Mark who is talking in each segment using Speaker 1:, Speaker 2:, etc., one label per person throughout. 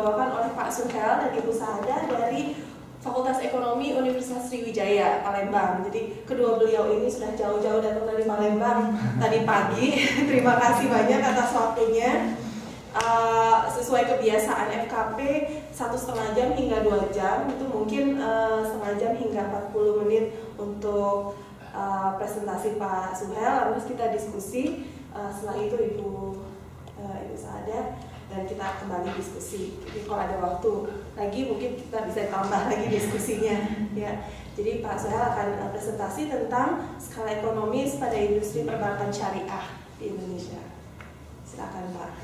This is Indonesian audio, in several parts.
Speaker 1: dibawakan oleh Pak Suhel dan Ibu Saada dari Fakultas Ekonomi Universitas Sriwijaya Palembang. Jadi kedua beliau ini sudah jauh-jauh datang dari Palembang tadi pagi. Terima kasih banyak atas waktunya. Sesuai kebiasaan FKP 1,5 jam hingga 2 jam, itu mungkin setengah jam hingga 40 menit untuk presentasi Pak Suhel, terus kita diskusi. Setelah itu Ibu Saada dan kita kembali diskusi. Jadi kalau ada waktu lagi mungkin kita bisa tambah lagi diskusinya ya. Jadi Pak Suhel akan presentasi tentang skala ekonomis pada industri perbankan syariah di Indonesia. Silakan Pak.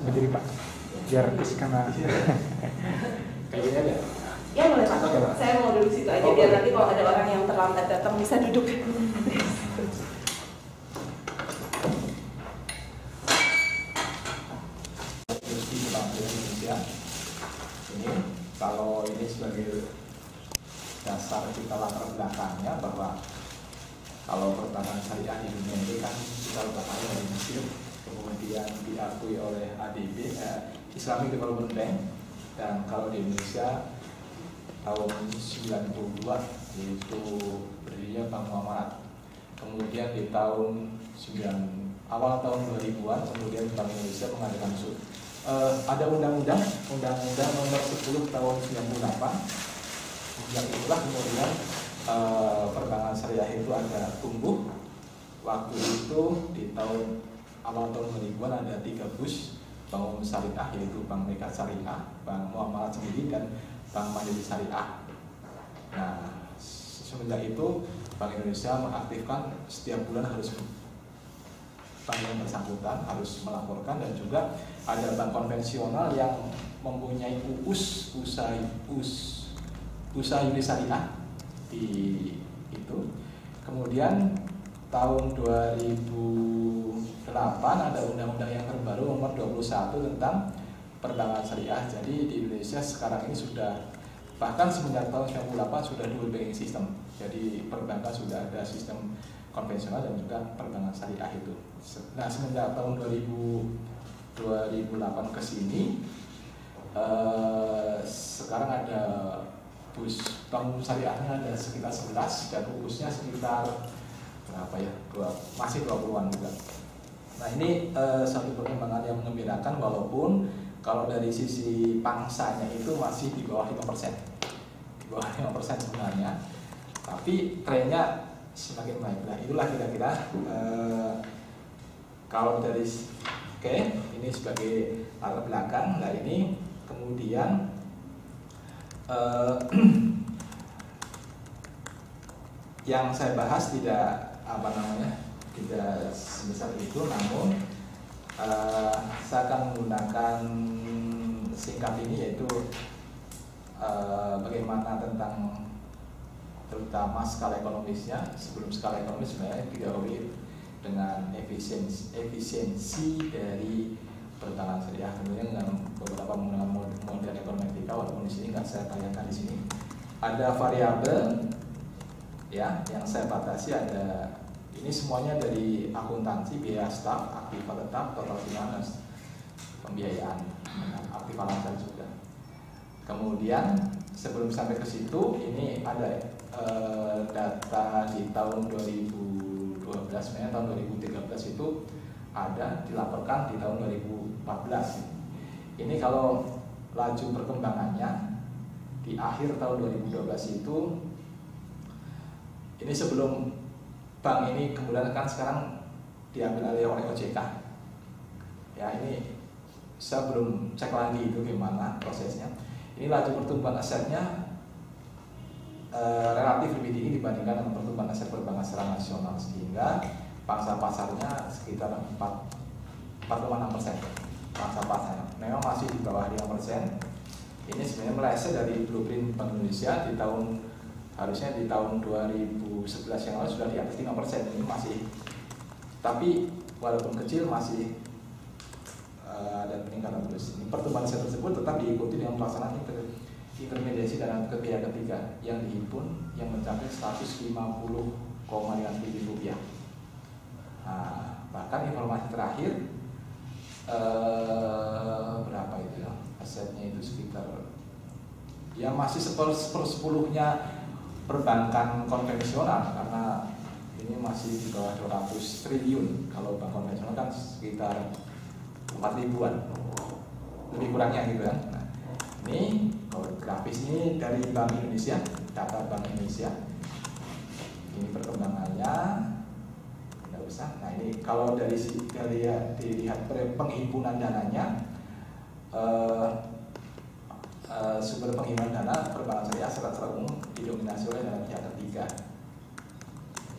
Speaker 2: Berdiri Pak, biar karena
Speaker 3: kayak gini aja.
Speaker 1: Ya boleh Pak, saya mau duduk situ aja biar nanti kalau ada orang yang terlambat datang bisa duduk.
Speaker 3: Ini kalau ini sebagai dasar kita latar belakangnya bahwa kalau perbankan syariah di dunia ini kan kita belakangnya dari Mesir, kemudian diakui oleh ADB, Islamic Development Bank, dan kalau di Indonesia tahun 92 yaitu berdirinya Bank Muamalat. Kemudian di awal tahun 2000-an kemudian Bank Indonesia mengadakan ada undang-undang nomor 10 tahun 98 yang itulah kemudian perbankan syariah itu ada tumbuh. Waktu itu di awal tahun 2000-an ada 3 bus bank umum syariah, yaitu Bank Mega Syariah, Bank Muamalat sendiri, dan Bank Mandiri Syariah. Nah, semenjak itu Bank Indonesia mengaktifkan setiap bulan harus bank yang bersangkutan harus melaporkan, dan juga ada bank konvensional yang mempunyai usaha unit syariah di itu. Kemudian tahun 2008 ada undang-undang yang terbaru nomor 21 tentang perbankan syariah. Jadi di Indonesia sekarang ini sudah, bahkan semenjak tahun 98 sudah dual banking system. Jadi perbankan sudah ada sistem konvensional dan juga perbankan syariah itu. Nah, semenjak tahun 2008 ke sini sekarang ada bank syariahnya ada sekitar 11 dan bungkusnya sekitar berapa ya? Masih 20-an juga. Nah, ini satu perkembangan yang mengembirakan, walaupun kalau dari sisi pangsanya itu masih di bawah 5%. Di bawah 5% sebenarnya. Tapi trennya semakin baik. Nah, itulah kira-kira kalau dari ini sebagai latar belakang. Nah, ini kemudian yang saya bahas tidak sebesar itu, namun saya akan menggunakan singkat ini, yaitu bagaimana tentang terutama skala ekonomisnya. Sebelum skala ekonomis sebenarnya didahului dengan efisiensi dari perbankan syariah, kemudian dengan beberapa menggunakan model ekonometrika, walaupun di sini nggak saya tanyakan di sini. Ada variabel ya yang saya batasi, ada ini semuanya dari akuntansi, biaya staf, aktiva tetap, total finance, pembiayaan, aktiva lancar juga. Kemudian sebelum sampai ke situ, ini ada data di tahun 2012, sebenarnya tahun 2013 itu ada dilaporkan di tahun 2014. Ini kalau laju perkembangannya di akhir tahun 2012 itu, ini sebelum bank ini kemudian kan sekarang diambil alih oleh OJK. Ya, ini saya belum cek lagi itu gimana prosesnya. Ini laju pertumbuhan asetnya relatif lebih tinggi dibandingkan dengan pertumbuhan aset perbankan secara nasional, sehingga pangsa pasarnya sekitar 4,6%. Pangsa pasar memang masih di bawah 5%. Ini sebenarnya meleset dari blueprint Bank Indonesia di harusnya di tahun 2011 yang lalu sudah di atas 5%. Ini masih, tapi walaupun kecil masih ada peningkatan terus. Ini pertumbuhan aset tersebut tetap diikuti dengan pelaksanaan intermediasi dan biaya ketiga yang dihimpun yang mencapai 150,5 triliun rupiah. Nah, bahkan informasi terakhir berapa itu ya, asetnya itu sekitar ya masih sepersepuluhnya perbankan konvensional, karena ini masih di bawah 200 triliun. Kalau bank konvensional kan sekitar 4 ribuan lebih kurangnya gitu ya. Nah, ini kalau grafis ini dari Bank Indonesia, data Bank Indonesia. Ini perkembangannya nggak usah. Nah ini kalau dari dilihat penghimpunan dananya, sumber penghimpunan dana perbankan syariah secara umum didominasi oleh dana pihak ketiga,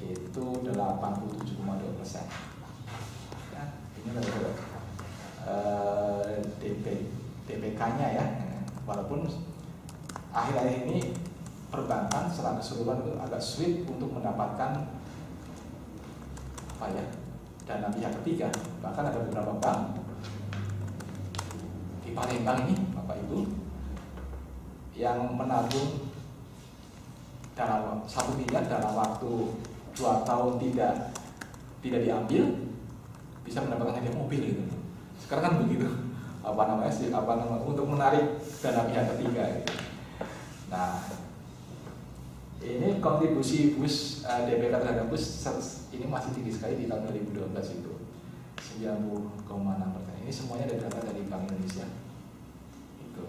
Speaker 3: itu 87,2%. Ya, ini adalah DPK-nya ya. Walaupun akhir-akhir ini perbankan secara keseluruhan itu agak sulit untuk mendapatkan apa ya, dana pihak ketiga. Bahkan ada beberapa bank di Palembang ini, Bapak Ibu, yang menabung dana 1 miliar dalam waktu 2 tahun tidak diambil, bisa mendapatkan hadiah mobil gitu. Sekarang kan begitu, untuk menarik dana pihak ketiga gitu. Nah, ini kontribusi BUS DPK terhadap BUS ini masih tinggi sekali di tahun 2012 itu 90,6%. Ini semuanya dari data dari Bank Indonesia. Itu.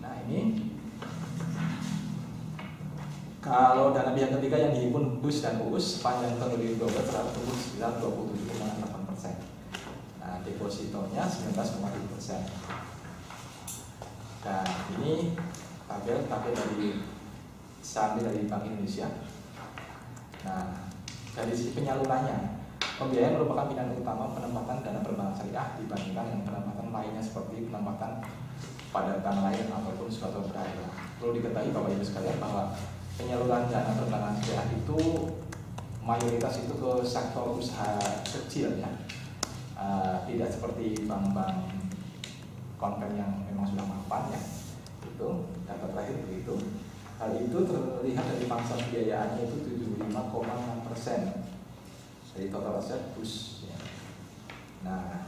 Speaker 3: Nah ini kalau dana pihak ketiga yang dihimpun BUS dan UUS sepanjang tahun 2012 tertumbuh sekitar 27,8%. Nah depositonya 19,7%. Nah ini tabel dari Bank Indonesia. Nah dari sisi penyalurannya, pembiayaan merupakan pilihan utama penempatan dana perbankan syariah dibandingkan dengan penempatan lainnya seperti penempatan pada bank lain ataupun suatu daerah. Perlu diketahui Bapak Ibu sekalian bahwa penyaluran dana perbankan syariah itu mayoritas itu ke sektor usaha kecil ya, tidak seperti bank-bank konven yang memang sudah mapan ya. Itu data terakhir begitu. Hal itu terlihat dari pangsa pembiayaannya itu 75,6% dari total aset BUS ya. Nah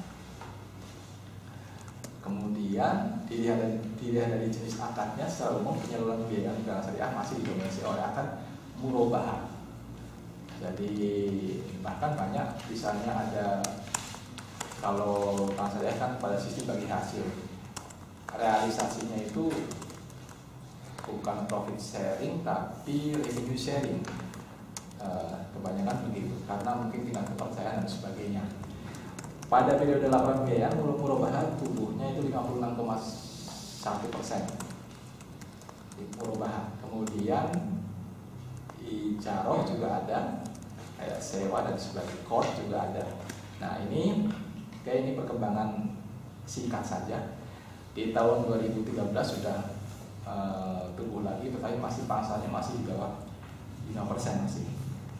Speaker 3: kemudian dilihat dari jenis akadnya, secara umum penyaluran pembiayaan bank syariah masih didominasi oleh akad murabahah. Jadi bahkan banyak, misalnya ada, kalau bank syariah kan pada sistem bagi hasil, realisasinya itu bukan profit sharing tapi revenue sharing. Kebanyakan begitu, karena mungkin tingkat kepercayaan dan sebagainya. Pada periode laporan pembiayaan murabahah tumbuhnya itu 56,1% di murabahah. Kemudian ijaroh juga ada, kayak sewa dan sebagainya, kos juga ada. Nah ini perkembangan singkat saja. Di tahun 2013 sudah tumbuh lagi, tetapi masih pangsanya masih di bawah 5% masih.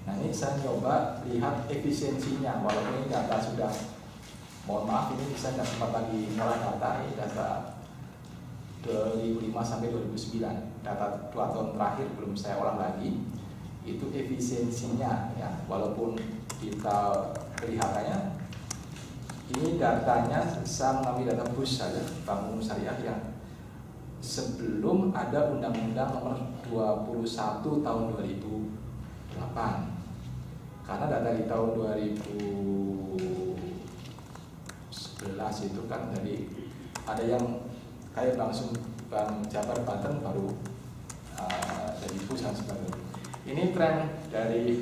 Speaker 3: Nah ini saya coba lihat efisiensinya, walaupun ini data sudah, mohon maaf ini saya tidak sempat lagi ngolah data, ini data 2005 sampai 2009, data 2 tahun terakhir belum saya olah lagi. Itu efisiensinya ya, walaupun kita kelihatannya ini datanya saya mengambil data BUS saja, Bank Umum Syariah yang sebelum ada Undang-Undang Nomor 21 Tahun 2008. Karena data di tahun 2011 itu kan dari ada yang kayak Bank Jabar Banten baru dari BUS dan sebagainya. Ini tren dari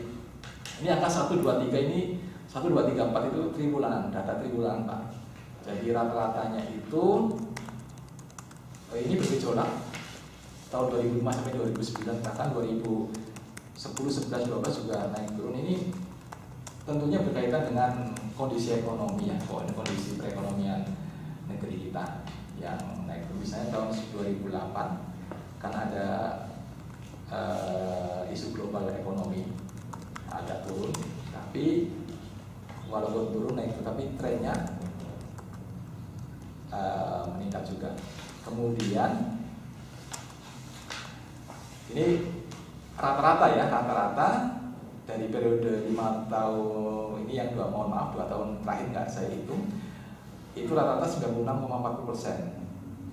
Speaker 3: ini angka 1, 2, 3 ini 1, 2, 3, 4 itu triwulanan, data triwulan Pak. Jadi rata-ratanya itu ini bergejolak tahun 2005 sampai 2009, bahkan 2010, 11, 12 juga naik turun. Ini tentunya berkaitan dengan kondisi ekonomi ya, kondisi perekonomian negeri kita yang naik turun. Misalnya tahun 2008 kan ada isu global ekonomi agak turun, tapi walaupun turun naik, tetapi trennya meningkat juga. Kemudian ini rata-rata ya, rata-rata dari periode 5 tahun ini yang 2 tahun terakhir nggak saya hitung, itu rata-rata 96,40%.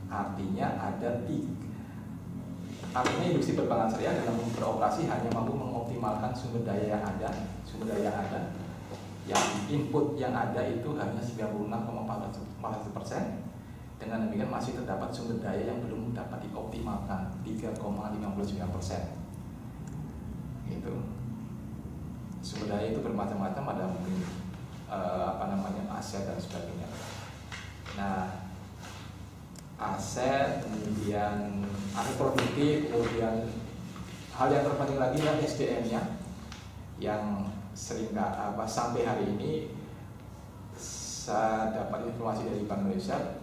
Speaker 3: Artinya artinya industri perbankan syariah dalam beroperasi hanya mampu mengoptimalkan sumber daya yang ada, yang input yang ada itu hanya 96,40%. Dengan demikian masih terdapat sumber daya yang belum dapat dioptimalkan 3,59%. Gitu. Sumber daya itu bermacam-macam, ada mungkin aset dan sebagainya. Nah, aset, kemudian aset produktif, kemudian hal yang terpenting lagi adalah SDM-nya yang sering sampai hari ini saya dapat informasi dari Bank Indonesia,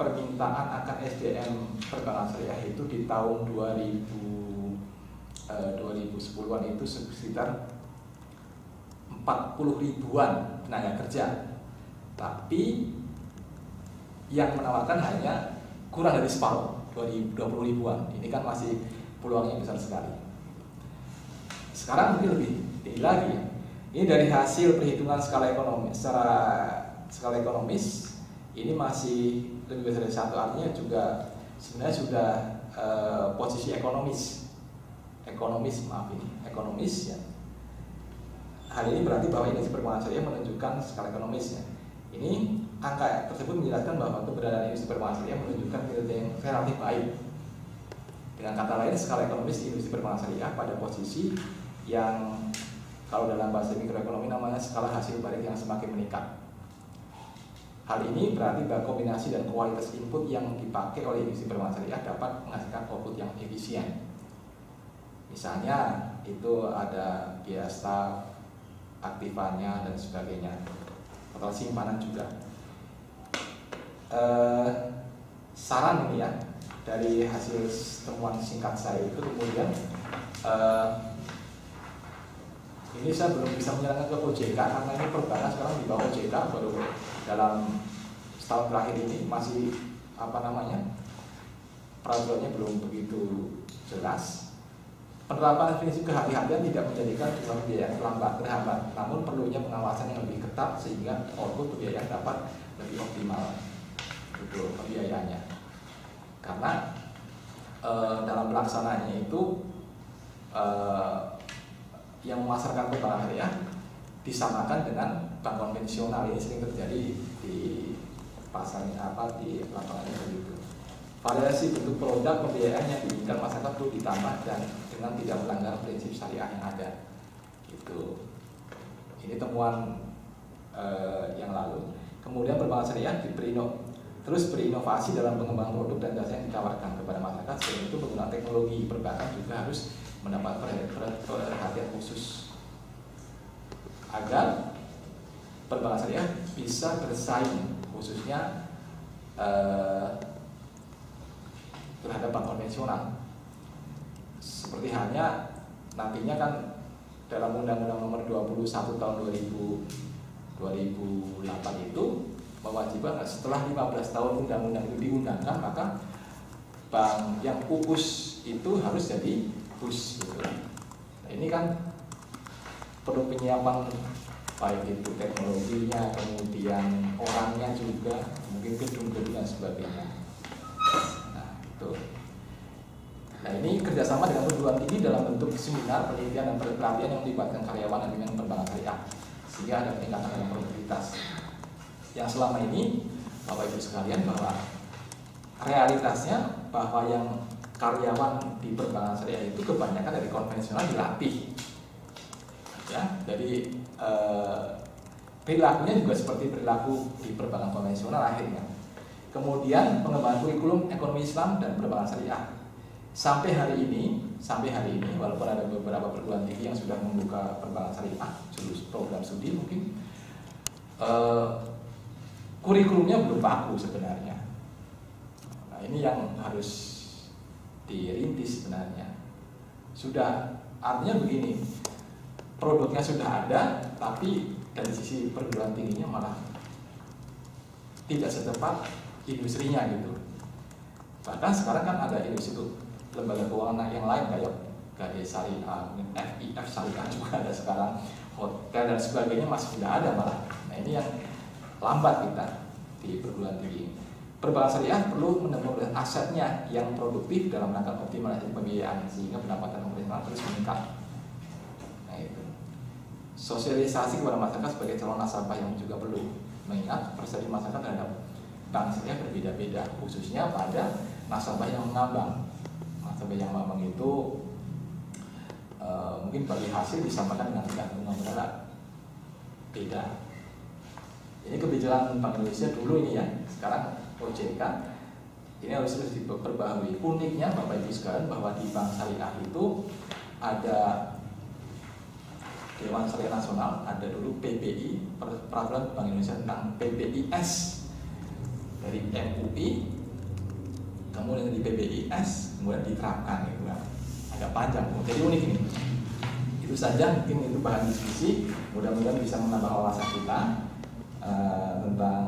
Speaker 3: permintaan akan SDM perbankan syariah itu di tahun 2010-an itu sekitar 40 ribuan tenaga kerja, tapi yang menawarkan hanya kurang dari separuh, 20 ribuan. Ini kan masih peluangnya besar sekali. Sekarang mungkin lebih tinggi lagi. Ini dari hasil perhitungan skala ekonomi, secara skala ekonomis ini masih lebih besar dari 1, artinya juga sebenarnya sudah posisi ekonomis ya. Hal ini berarti bahwa industri perbankan syariah menunjukkan skala ekonomisnya. Ini angka tersebut menjelaskan bahwa keberadaan industri perbankan syariah menunjukkan kinerja yang relatif baik. Dengan kata lain, skala ekonomis industri perbankan syariah pada posisi yang kalau dalam bahasa mikroekonomi namanya skala hasil balik yang semakin meningkat. Hal ini berarti bahwa kombinasi dan kualitas input yang dipakai oleh industri perbankan syariah dapat menghasilkan output yang efisien. Misalnya itu ada biaya staf, aktifannya dan sebagainya, atau simpanan juga. Saran ini ya dari hasil temuan singkat saya itu, kemudian ini saya belum bisa menyarankan ke OJK karena ini perbankan sekarang di bawah OJK, baru dalam setahun terakhir ini masih peraturannya belum begitu jelas. Penerapan definisi kehati-hatian tidak menjadikan jumlah pembiayaan terhambat, namun perlunya pengawasan yang lebih ketat sehingga output pembiayaan dapat lebih optimal itu pembiayaannya. Karena dalam pelaksanaannya itu yang memasarkan perbankan syariah disamakan dengan bank konvensional. Ini sering terjadi di pasarnya di lapangannya begitu. Variasi bentuk produk pembiayaan yang diinginkan masyarakat perlu ditambah dan dengan tidak melanggar prinsip syariah yang ada. Gitu. Ini temuan yang lalu. Kemudian perbankan syariah terus berinovasi dalam pengembangan produk dan jasa yang ditawarkan kepada masyarakat. Selain itu, penggunaan teknologi perbankan juga harus mendapat perhatian khusus agar perbankan syariah bisa bersaing, khususnya terhadap bank konvensional. Seperti halnya nantinya kan dalam Undang-Undang Nomor 21 Tahun 2008 itu mewajibkan setelah 15 tahun undang-undang itu diundangkan, maka bank yang pupus itu harus jadi PUS gitu. Nah, ini kan perlu penyiapan baik itu teknologinya, kemudian orangnya juga, mungkin gedung-gedung dan sebagainya. Nah, ini kerjasama dengan perguruan tinggi dalam bentuk seminar, penelitian dan pelatihan yang melibatkan karyawan dan perbankan syariah, sehingga ada peningkatan dalam produktivitas. Yang selama ini, Bapak Ibu sekalian, bahwa realitasnya bahwa yang karyawan di perbankan syariah itu kebanyakan dari konvensional dilatih, ya. Jadi perilakunya juga seperti perilaku di perbankan konvensional akhirnya. Kemudian pengembangan kurikulum ekonomi Islam dan perbankan syariah. Sampai hari ini, walaupun ada beberapa perguruan tinggi yang sudah membuka perbankan syariah, program studi mungkin, kurikulumnya belum baku sebenarnya. Nah, ini yang harus dirintis sebenarnya. Sudah, artinya begini, produknya sudah ada, tapi dari sisi perguruan tingginya malah tidak secepat industrinya gitu. Bahkan sekarang kan ada institut lembaga keuangan yang lain kayak Gadai Syariah, FIF Syariah juga ada sekarang, hotel dan sebagainya masih tidak ada malah. Nah ini yang lambat kita di perguruan tinggi. Perbankan syariah perlu menemukan asetnya yang produktif dalam rangka optimalisasi pembiayaan sehingga pendapatan pemerintah terus meningkat. Nah itu. Sosialisasi kepada masyarakat sebagai calon nasabah yang juga perlu, mengingat persepsi masyarakat terhadap bank syariah berbeda-beda, khususnya pada nasabah yang mengambang. Nasabah yang mengambang itu mungkin bagi hasil disamakan dengan tingkat bunga bergerak beda. Ini kebijakan Bank Indonesia dulu ini ya, sekarang OJK ini harus terus diperbaharui. Uniknya Bapak Ibu sekalian bahwa di Bank Syariah itu ada Dewan Syariah Nasional, ada dulu PBI, Peraturan Bank Indonesia tentang PBIS dari MUI, kemudian di PBIS, kemudian diterapkan gitu kan. Agak panjang, jadi unik ini. Itu saja mungkin itu bahan diskusi. Mudah-mudahan bisa menambah wawasan kita tentang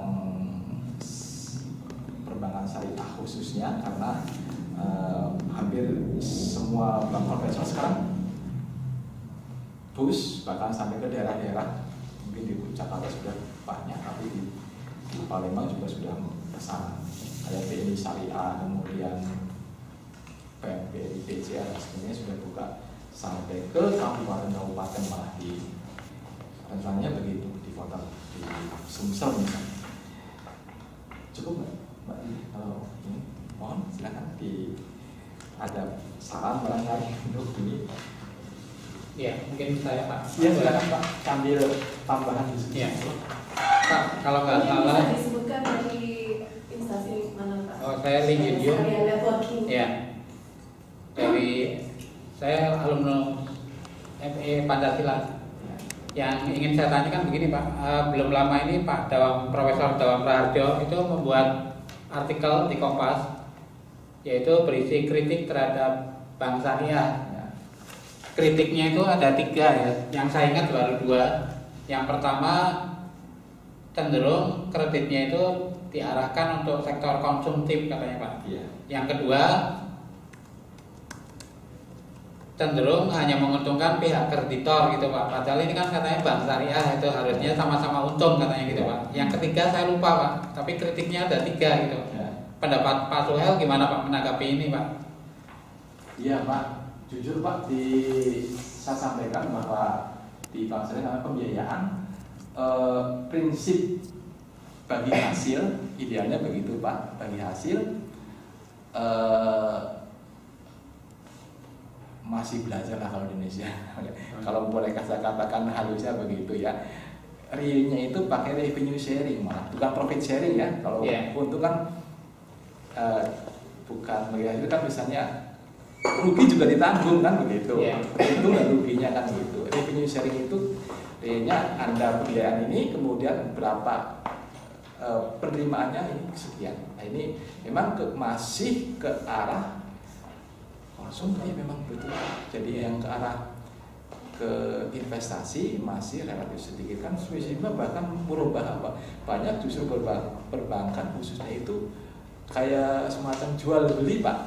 Speaker 3: perbankan syariah khususnya, karena hampir semua bank konvensional sekarang push bahkan sampai ke daerah-daerah. Mungkin di Jakarta sudah banyak, tapi di Palembang juga sudah kesana. Kayak BNI Syariah, kemudian BNI BCA sebenarnya sudah buka sampai ke kabupaten-kabupaten, malah di rencananya begitu di kota di Sumsel misalnya. Cukup nggak Mbak? Kalau ini mohon silakan ada saran barangkali untuk ini.
Speaker 4: Ya, mungkin saya Pak.
Speaker 3: Iya silakan Pak, sambil tambahan diskusi.
Speaker 4: Ya. Pak, kalau nggak
Speaker 1: Mungkin
Speaker 4: salah.
Speaker 1: bisa disebutkan dari instansi mana Pak?
Speaker 4: Oh, saya Lee Gideon.
Speaker 1: Sekalian networking.
Speaker 4: Ya. Dari saya alumni FE Pancasila. Yang ingin saya tanyakan begini Pak, belum lama ini Pak Profesor Dawam Raharjo itu membuat artikel di Kompas, yaitu berisi kritik terhadap Bank Syariah. Kritiknya itu ada 3 ya, yang saya ingat baru 2. Yang pertama, cenderung kreditnya itu diarahkan untuk sektor konsumtif katanya Pak.
Speaker 3: Iya.
Speaker 4: Yang kedua, cenderung hanya menguntungkan pihak kreditor gitu Pak. Padahal ini kan katanya Bank Syariah itu harusnya sama-sama untung katanya gitu Pak. Yang ketiga saya lupa Pak, tapi kritiknya ada 3 gitu.
Speaker 3: Ya.
Speaker 4: Pendapat Pak Suhel gimana Pak menanggapi ini Pak?
Speaker 3: Iya Pak, jujur Pak, saya sampaikan bahwa di Bank Syariah pembiayaan prinsip bagi hasil, idealnya begitu Pak, bagi hasil masih belajar lah kalau di Indonesia. Kalau boleh saya katakan halusnya begitu ya. Realnya itu pakai revenue sharing malah, bukan profit sharing ya. Kalau untung kan bukan bagi hasil kan misalnya rugi juga ditanggung kan begitu. Untung dan ruginya kan gitu. Revenue sharing itu realnya Anda pembiayaan ini kemudian berapa penerimaannya ini sekian. Nah ini memang masih ke arah konsumtif memang betul. Jadi yang ke arah ke investasi masih relatif sedikit kan. Swisima bahkan merubah apa banyak justru perbankan khususnya itu kayak semacam jual beli Pak.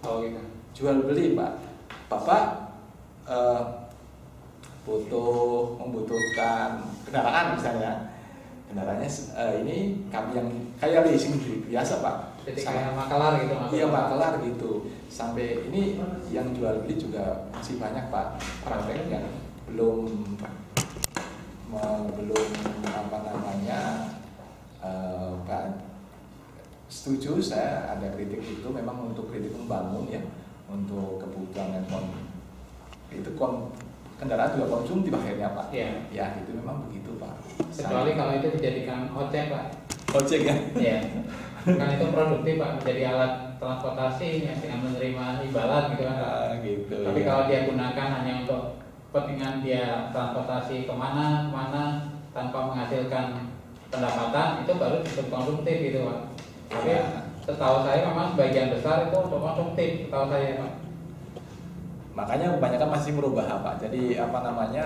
Speaker 4: Oh gitu.
Speaker 3: Jual beli Pak. Bapak membutuhkan kendaraan misalnya. Kendaraannya ini kami yang kayak leasing biasa Pak.
Speaker 4: Jadi kayak makelar gitu Pak.
Speaker 3: Iya makelar gitu. Sampai ini yang jual beli juga masih banyak Pak. Prakteknya belum apa namanya Pak. Setuju saya ada kritik itu memang untuk kritik membangun ya, untuk kebutuhan handphone itu kendaraan juga konsumtif akhirnya Pak.
Speaker 4: Iya.
Speaker 3: Ya itu memang begitu Pak.
Speaker 4: Kecuali kalau itu dijadikan ojek Pak.
Speaker 3: Ojek ya.
Speaker 4: Iya. Kan itu produktif Pak, menjadi alat transportasi ya, dengan menerima imbalan gitu kan.
Speaker 3: Gitu.
Speaker 4: Tapi
Speaker 3: ya.
Speaker 4: kalau dia gunakan hanya untuk kepentingan dia transportasi kemana tanpa menghasilkan pendapatan, itu baru disebut konsumtif gitu Pak. Tapi setahu saya memang sebagian besar itu untuk konsumtif, setahu saya Pak.
Speaker 3: Makanya kebanyakan masih merubah Pak. Jadi apa namanya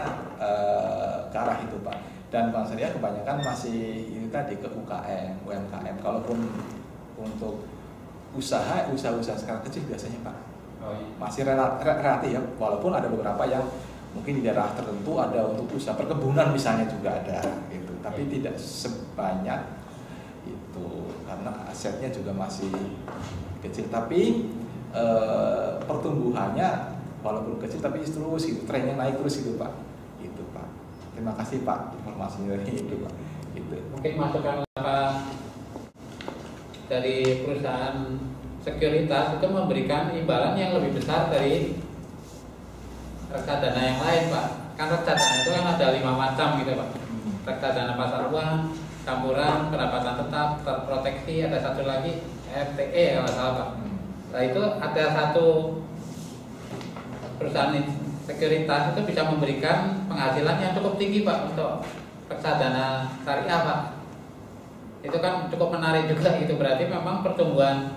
Speaker 3: ke arah itu Pak. Dan Bank Syariah kebanyakan masih itu tadi ke UKM, UMKM. Kalaupun untuk usaha skala kecil biasanya Pak
Speaker 4: Oh, iya.
Speaker 3: Masih relatif ya, walaupun ada beberapa yang mungkin di daerah tertentu ada untuk usaha perkebunan misalnya juga ada gitu, tapi tidak sebanyak itu karena asetnya juga masih kecil, tapi pertumbuhannya walaupun kecil tapi terus gitu, trennya naik terus gitu Pak. Itu Pak. Terima kasih Pak informasinya itu Pak. Gitu.
Speaker 4: Mungkin masukan dari perusahaan sekuritas itu memberikan imbalan yang lebih besar dari reksadana yang lain Pak. Kan reksadana itu kan ada 5 macam gitu Pak. Reksadana pasar uang, campuran, pendapatan tetap, terproteksi, ada satu lagi RTE kalau salah Pak. Nah itu ada satu perusahaan sekuritas itu bisa memberikan penghasilan yang cukup tinggi Pak untuk reksadana syariah Pak. Itu kan cukup menarik juga gitu, berarti memang pertumbuhan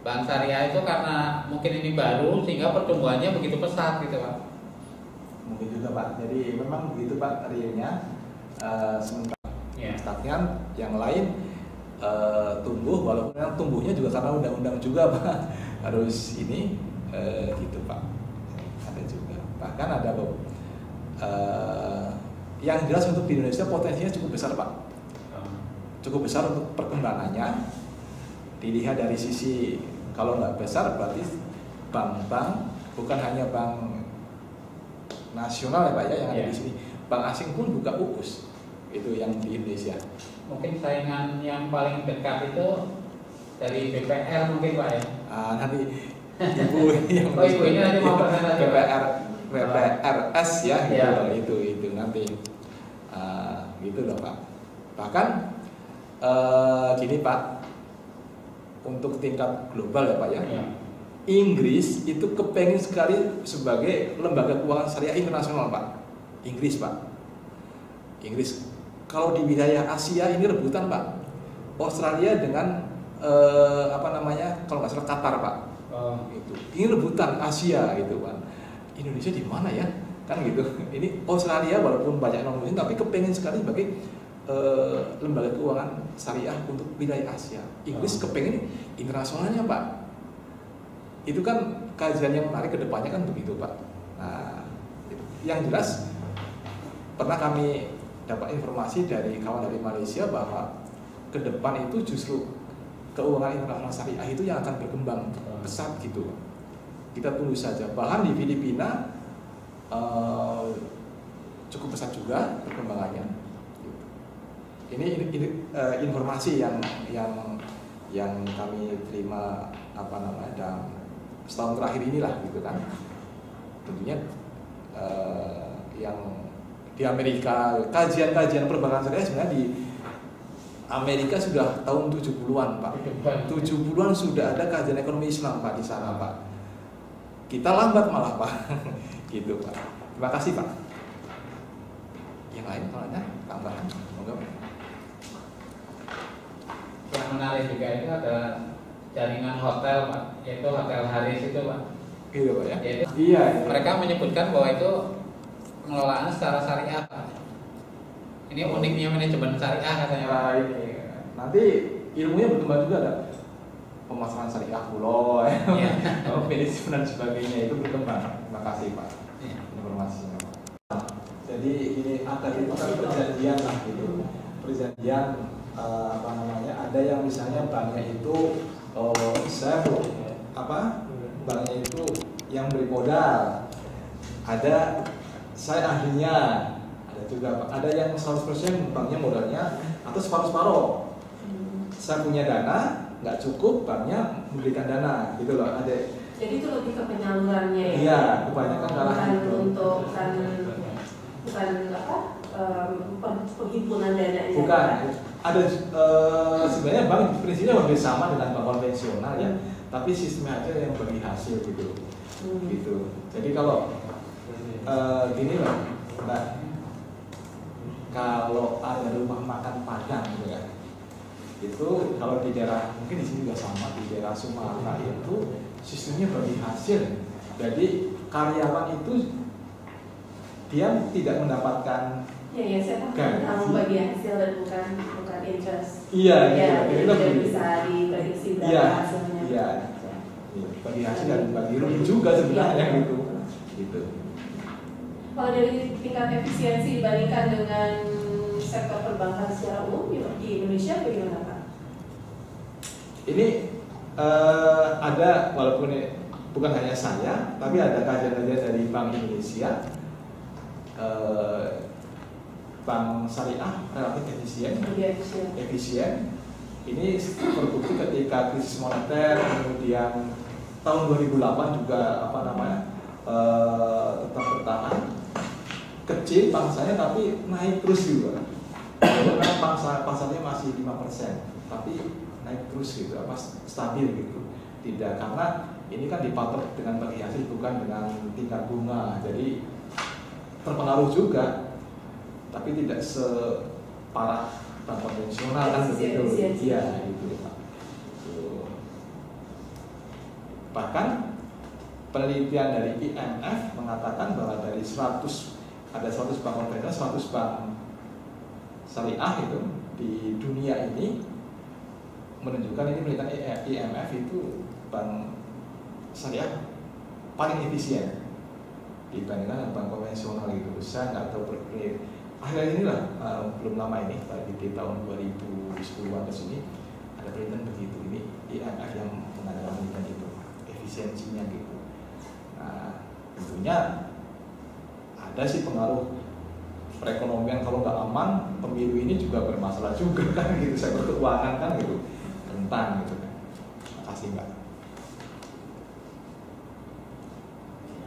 Speaker 4: bank syariah itu karena mungkin ini baru sehingga pertumbuhannya begitu pesat gitu Pak.
Speaker 3: Mungkin juga Pak, jadi memang begitu Pak realnya. Sementara stagnan yang lain tumbuh, walaupun yang tumbuhnya juga karena undang-undang juga Pak harus ini gitu Pak. Ada juga, bahkan ada yang jelas untuk di Indonesia potensinya cukup besar Pak, cukup besar untuk perkembangannya. Dilihat dari sisi kalau nggak besar berarti bank-bank bukan hanya bank nasional ya Pak ya yang ada di sini, bank asing pun buka UUS itu yang di Indonesia.
Speaker 4: Mungkin saingan yang paling dekat itu dari BPR mungkin Pak ya.
Speaker 3: Nanti ibu yang
Speaker 4: ibu ini nanti mau presentasi
Speaker 3: BPRS ya gitu, itu nanti gitu loh Pak. Bahkan gini Pak, untuk tingkat global ya Pak ya. Inggris itu kepengen sekali sebagai lembaga keuangan syariah internasional Pak. Inggris Pak. Inggris. Kalau di wilayah Asia ini rebutan Pak. Australia dengan kalau nggak salah Qatar Pak. Gitu. Ini rebutan Asia gitu Pak. Indonesia di mana ya? Kan gitu. Ini Australia walaupun banyak non-muslim tapi kepengen sekali sebagai lembaga keuangan syariah untuk wilayah Asia. Inggris kepengen internasionalnya Pak. Itu kan kajian yang menarik ke depannya kan begitu Pak. Nah, yang jelas pernah kami dapat informasi dari kawan dari Malaysia bahwa ke depan itu justru keuangan internasional syariah itu yang akan berkembang pesat gitu. Kita tunggu saja. Bahkan di Filipina cukup pesat juga perkembangannya. Ini informasi yang kami terima dalam setahun terakhir inilah gitu kan. Tentunya yang di Amerika kajian perbankan syariah sebenarnya di Amerika sudah tahun 70-an Pak. 70-an sudah ada kajian ekonomi Islam Pak di sana Pak. Kita lambat malah Pak. Gitu Pak. Terima kasih Pak. Yang lain kalau ada tambahan, semoga Pak.
Speaker 4: Yang menarik juga itu ada jaringan hotel Pak, yaitu Hotel Haris itu Pak.
Speaker 3: Gitu Pak ya.
Speaker 4: Yaitu,
Speaker 3: iya.
Speaker 4: Mereka menyebutkan bahwa itu pengelolaan secara syariah Pak. Ini uniknya manajemen syariah katanya Pak.
Speaker 3: Ini nanti ilmunya berkembang juga ada pemasaran syariah pulau, manajemen dan sebagainya itu berkembang. Terima kasih Pak informasinya Pak. Jadi ini ada perjanjian lah gitu, perjanjian ada yang misalnya banknya itu banknya itu yang beri modal, ada saya ahlinya, ada juga Pak. Ada yang 100% banknya modalnya atau separuh-separuh. Saya punya dana, nggak cukup, banknya memberikan dana, gitu loh. Ada.
Speaker 1: Jadi itu lebih ke penyalurannya ya?
Speaker 3: Iya, kebanyakan arah itu.
Speaker 1: Bukan penghimpunan dananya.
Speaker 3: Bukan. Ada sebenarnya bank prinsipnya hampir sama dengan bank konvensional ya, tapi sistemnya aja yang bagi hasil gitu. Gitu. Jadi kalau gini loh, Mbak, kalau ada rumah makan Padang gitu kan, itu kalau di daerah mungkin di sini juga sama, di daerah Sumatera itu sistemnya bagi hasil. Jadi karyawan itu dia tidak mendapatkan
Speaker 1: saya paham bagi hasil dan bukan interest.
Speaker 3: Iya,
Speaker 1: jadi tidak bisa diprediksi berapa hasilnya.
Speaker 3: Iya. Ya, bagi hasil dan bagi rugi juga sebenarnya gitu. Gitu.
Speaker 1: Kalau dari tingkat efisiensi dibandingkan dengan sektor perbankan secara umum di Indonesia bagaimana Pak?
Speaker 3: Ini ada, walaupun bukan hanya saya, tapi ada kajian-kajian dari Bank Indonesia. Bank Syariah relatif efisien. Ini terbukti ketika krisis moneter, kemudian tahun 2008 juga tetap bertahan kecil pangsanya tapi naik terus juga. Karena pasarnya masih 5%, tapi naik terus gitu, stabil gitu. Tidak, karena ini kan dipatok dengan bagi hasil bukan dengan tingkat bunga, jadi terpengaruh juga, tapi tidak separah bank konvensional kan begitu. Iya, itu Pak. Bahkan penelitian dari IMF mengatakan bahwa dari 100 bank konvensional, 100 bank syariah itu di dunia ini menunjukkan, ini penelitian IMF itu bank syariah paling efisien dibandingkan bank konvensional gitu. Saya nggak tahu akhirnya inilah belum lama ini di tahun 2010-an ke sini ada penelitian begitu. Ini IMF yang mengadakan penelitian itu efisiensinya gitu. Nah, tentunya ada sih pengaruh perekonomian. Kalau nggak aman, pemilu ini juga bermasalah juga kan gitu. Sektor keuangan kan gitu rentan gitu kan. Terima kasih Mbak.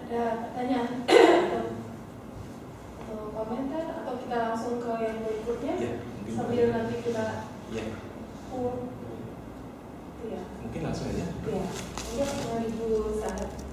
Speaker 1: Ada pertanyaan atau komentar atau kita langsung ke yang berikutnya
Speaker 3: Ya,
Speaker 1: sambil nanti kita
Speaker 3: ya.
Speaker 1: Ya.
Speaker 3: Mungkin langsung aja.
Speaker 1: Ya, mungkin Ibu Sahat.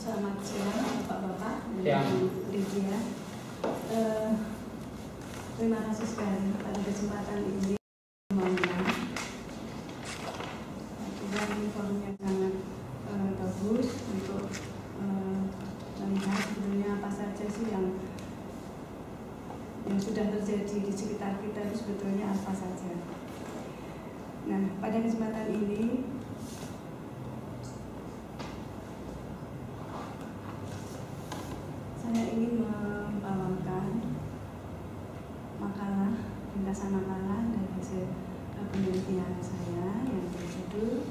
Speaker 5: Selamat siang Bapak-Bapak
Speaker 4: Siang.
Speaker 5: dan Lydia. Terima kasih sekali pada kesempatan ini. Dan forumnya sangat bagus untuk melihat sebenarnya apa saja sih yang sudah terjadi di sekitar kita itu sebetulnya apa saja. Nah, pada kesempatan ini saya ingin membawakan makalah, ringkasan makalah dari hasil penelitian saya yang berjudul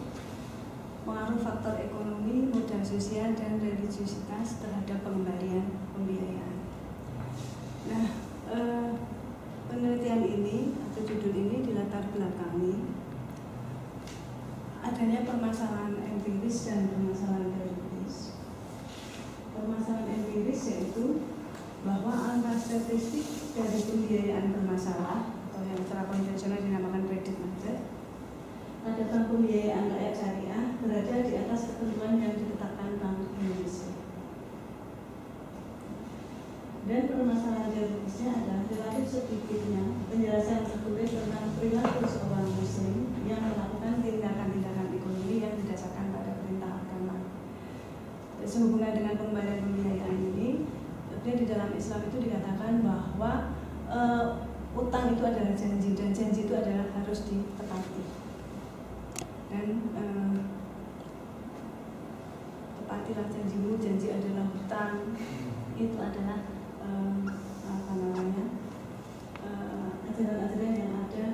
Speaker 5: Pengaruh Faktor Ekonomi, Modal Sosial, dan Religiusitas Terhadap Pengembalian Pembiayaan. Nah, penelitian ini atau judul ini dilatar belakangi adanya permasalahan empiris dan permasalahan teoritis. Permasalahan empiris yaitu bahwa angka statistik dari pembiayaan bermasalah atau yang secara konvensional dinamakan kredit macet pada bank pembiayaan rakyat syariah berada di atas ketentuan yang ditetapkan Bank Indonesia. Dan permasalahan teoritisnya adalah relatif sedikitnya penjelasan tertulis tentang perilaku seorang muslim yang melakukan tindakan-tindakan ekonomi yang didasarkan pada perintah agama. Sehubungan dengan pengembalian pembiayaan ini, di dalam Islam itu dikatakan bahwa utang itu adalah janji dan janji itu adalah harus ditepati. Dan tepatilah janjimu, janji adalah hutang. Itu adalah ajaran-ajaran yang ada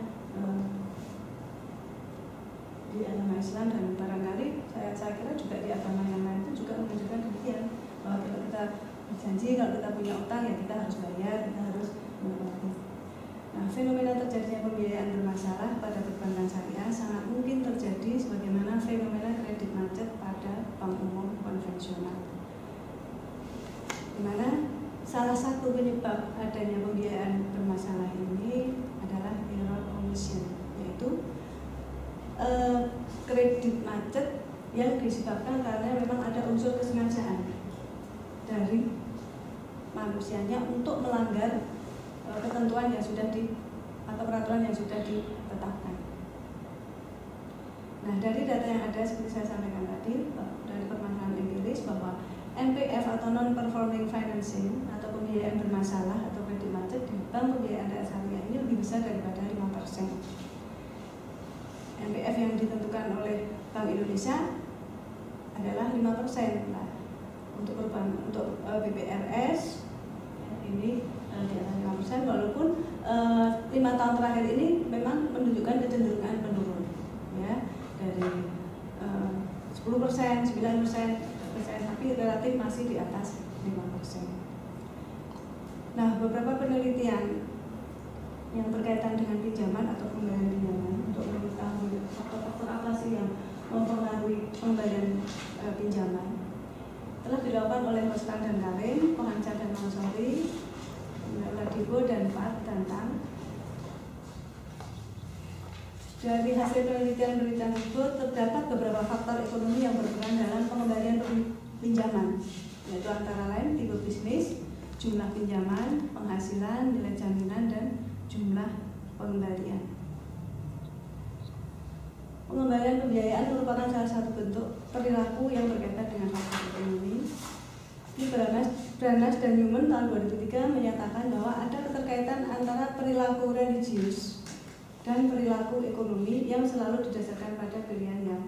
Speaker 5: di agama Islam, dan barangkali saya kira juga di agama yang lain itu juga menunjukkan demikian, bahwa kalau kita berjanji, kalau kita punya utang ya kita harus bayar, kita harus menepati. Nah, fenomena terjadinya pembiayaan bermasalah pada perbankan syariah sangat mungkin terjadi sebagaimana fenomena kredit macet pada bank umum konvensional, di mana salah satu penyebab adanya pembiayaan bermasalah ini adalah error omission, yaitu kredit macet yang disebabkan karena memang ada unsur kesengajaan dari manusianya untuk melanggar ketentuan yang sudah atau peraturan yang sudah ditetapkan. Nah, dari data yang ada seperti saya sampaikan tadi, dari permasalahan empiris bahwa NPF atau non-performing financing atau pembiayaan bermasalah atau kredit macet di bank pembiayaan daerah syariah ini lebih besar daripada 5%. NPF yang ditentukan oleh Bank Indonesia adalah 5%. Nah, untuk BPRS ini di atas 5%, walaupun 5 tahun terakhir ini memang menunjukkan kecenderungan penurun, ya, dari 10%, 9%, tapi relatif masih di atas 5%. Nah, beberapa penelitian yang berkaitan dengan pinjaman atau pembayaran pinjaman untuk mengetahui faktor-faktor apa sih yang mempengaruhi pembayaran pinjaman telah dilakukan oleh Hostan dan Karim, Pohanca dan Mansori, Ladibo dan Pat Tantang. Dari hasil penelitian tersebut terdapat beberapa faktor ekonomi yang berperan dalam pengembalian pinjaman, yaitu antara lain tipe bisnis, jumlah pinjaman, penghasilan, nilai jaminan, dan jumlah pengembalian. Pengembalian pembiayaan merupakan salah satu bentuk perilaku yang berkaitan dengan faktor ekonomi. Di Branas dan Newman tahun 2003 menyatakan bahwa ada keterkaitan antara perilaku religius dan perilaku ekonomi yang selalu didasarkan pada pilihan yang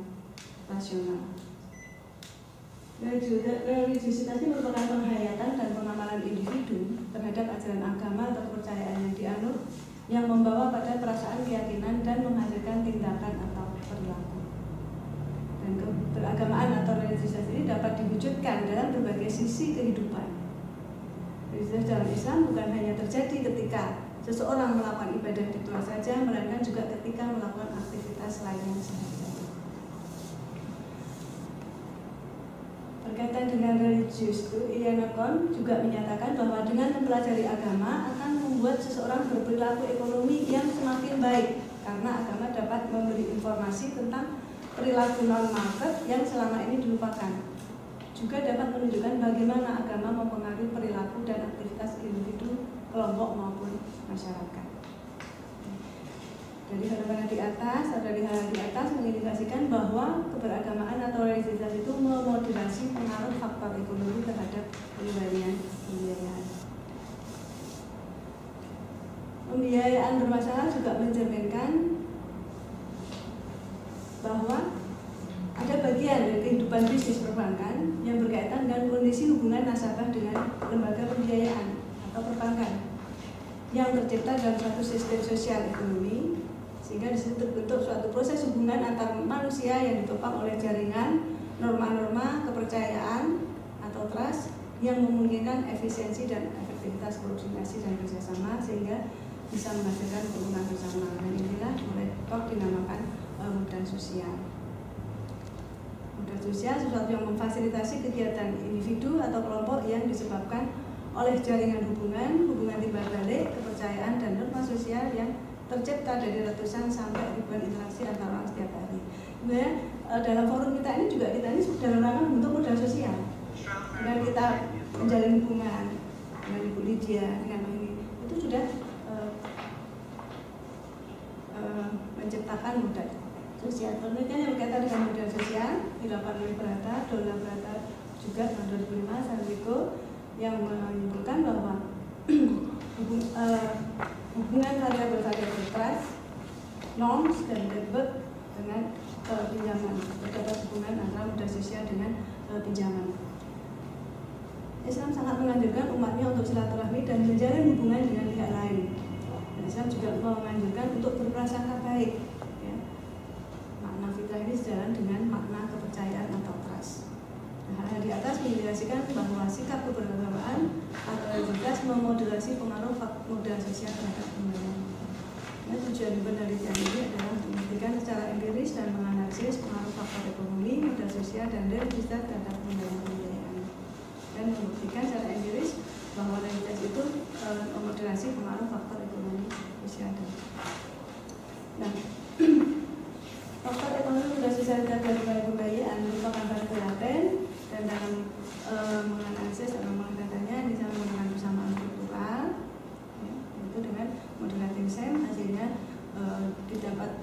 Speaker 5: rasional. Religiositas ini merupakan penghayatan dan pengamalan individu terhadap ajaran agama atau kepercayaan yang dianut yang membawa pada perasaan, keyakinan, dan menghasilkan tindakan atau perilaku. Dan keberagamaan atau religiositas ini dapat diwujudkan dalam berbagai sisi kehidupan. Religiositas dalam Islam bukan hanya terjadi ketika seseorang melakukan ibadah ritual saja, melainkan juga ketika melakukan aktivitas lainnya sehari-hari. Berkaitan dengan religius itu, Ianakon juga menyatakan bahwa dengan mempelajari agama akan membuat seseorang berperilaku ekonomi yang semakin baik, karena agama dapat memberi informasi tentang perilaku non-market yang selama ini dilupakan. Juga dapat menunjukkan bagaimana agama mempengaruhi perilaku dan aktivitas individu, kelompok maupun masyarakat. Dari fenomena di atas atau dari hal di atas mengindikasikan bahwa keberagamaan atau religiositas itu memoderasi pengaruh faktor ekonomi terhadap pembayaran pembiayaan. Pembiayaan bermasalah juga mencerminkan bahwa ada bagian dari kehidupan bisnis perbankan yang berkaitan dengan kondisi hubungan nasabah dengan lembaga pembiayaan atau perbankan yang tercipta dalam suatu sistem sosial ekonomi, sehingga disitu terbentuk suatu proses hubungan antar manusia yang ditopang oleh jaringan norma-norma kepercayaan atau trust yang memungkinkan efisiensi dan efektivitas koordinasi dan kerjasama sehingga bisa menghasilkan keuntungan bersama. Dan inilah oleh Koch dinamakan modal sosial. Modal sosial sesuatu yang memfasilitasi kegiatan individu atau kelompok yang disebabkan oleh jaringan hubungan timbal balik, kepercayaan dan norma sosial yang tercipta dari ratusan sampai ribuan interaksi antara orang setiap hari. Kemudian dalam forum kita ini juga kita ini dalam rangka membentuk modal sosial. Dan kita menjalin hubungan dengan Ibu Lydia, dengan ini itu sudah menciptakan modal sosial. Penelitian yang berkaitan dengan modal sosial dilakukan oleh Brata, Dona Brata juga tahun 2005, Sanrico, yang menyimpulkan bahwa hubungan variabel trust, norms dan debit dengan pinjaman. Terdapat hubungan antara modal sosial dengan pinjaman. Islam sangat menganjurkan umatnya untuk silaturahmi dan menjalin hubungan dengan pihak lain. Dan Islam juga menganjurkan untuk berprasangka baik. Ya. Makna fitrah ini sejalan dengan makna kepercayaan atau trust. Nah, hal di atas mengindikasikan bahwa sikap keberagamaan atau religiositas memoderasi pengaruh modal sosial terhadap pembayaran. Nah, tujuan penelitian ini adalah untuk membuktikan secara empiris dan menganalisis pengaruh faktor ekonomi, modal sosial dan religiositas terhadap pembayaran dan membuktikan secara empiris bahwa memoderasi pengaruh faktor ekonomi sosial. Nah, faktor ekonomi mudah sosial dan pembiayaan merupakan variabel laten dan dalam menganalisis atau mengatanya bisa menggunakan persamaan struktural, ya, yaitu dengan moderating SEM hasilnya didapat